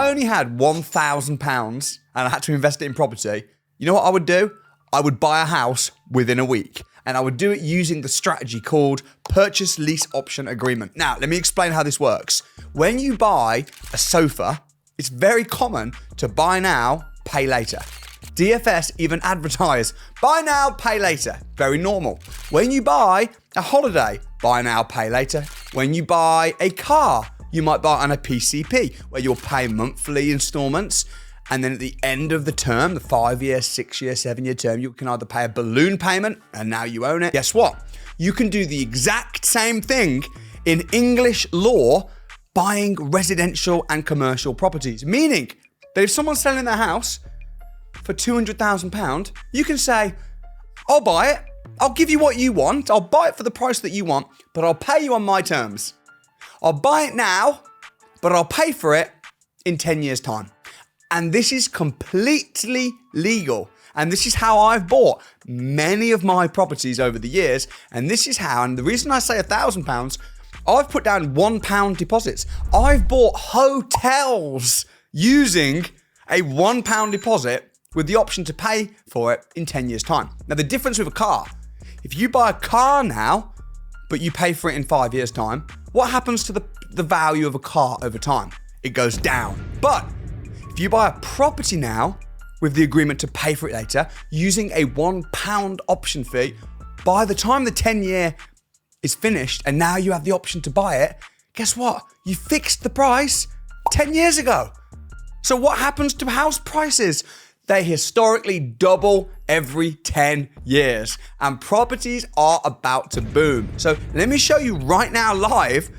I only had £1,000 and I had to invest it in property, you know what I would do? I would buy a house within a week. And I would do it using the strategy called Purchase Lease Option Agreement. Now, let me explain how this works. When you buy a sofa, it's very common to buy now, pay later. DFS even advertise, buy now, pay later. Very normal. When you buy a holiday, buy now, pay later. When you buy a car, you might buy on a PCP, where you'll pay monthly installments. And then at the end of the term, the 5-year, 6-year, 7-year term, you can either pay a balloon payment and now you own it. Guess what? You can do the exact same thing in English law buying residential and commercial properties. Meaning that if someone's selling their house for £200,000, you can say, I'll buy it. I'll give you what you want. I'll buy it for the price that you want, but I'll pay you on my terms. I'll buy it now, but I'll pay for it in 10 years' time. And this is completely legal. And this is how I've bought many of my properties over the years. And this is how, and the reason I say £1,000, I've put down £1 deposits. I've bought hotels using a £1 deposit with the option to pay for it in 10 years' time. Now, the difference with a car, if you buy a car now, but you pay for it in 5 years' time, what happens to the value of a car over time? It goes down. But if you buy a property now with the agreement to pay for it later, using a £1 option fee, by the time the 10-year is finished and now you have the option to buy it, guess what? You fixed the price 10 years ago. So what happens to house prices? They historically double every 10 years and properties are about to boom. So let me show you right now live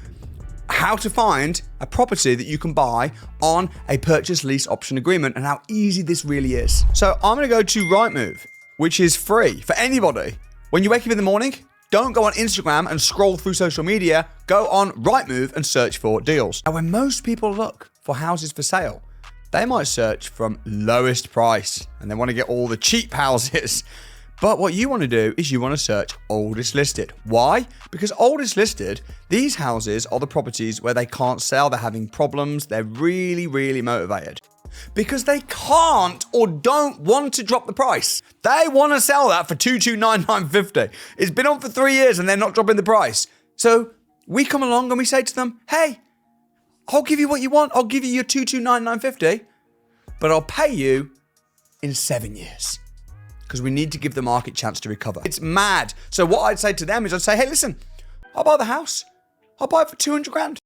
how to find a property that you can buy on a purchase lease option agreement and how easy this really is. So I'm going to go to Rightmove, which is free for anybody. When you wake up in the morning, don't go on Instagram and scroll through social media. Go on Rightmove and search for deals. Now, when most people look for houses for sale, they might search from lowest price and they want to get all the cheap houses. But what you want to do is you want to search oldest listed. Why? Because oldest listed, these houses are the properties where they can't sell, they're having problems, they're really, really motivated. Because they can't or don't want to drop the price. They want to sell that for 229,950. It's been on for 3 years and they're not dropping the price. So we come along and we say to them, hey, I'll give you what you want. I'll give you your 229,950, but I'll pay you in 7 years. Because we need to give the market a chance to recover. It's mad. So what I'd say to them is I'd say, hey, listen, I'll buy the house. I'll buy it for 200 grand.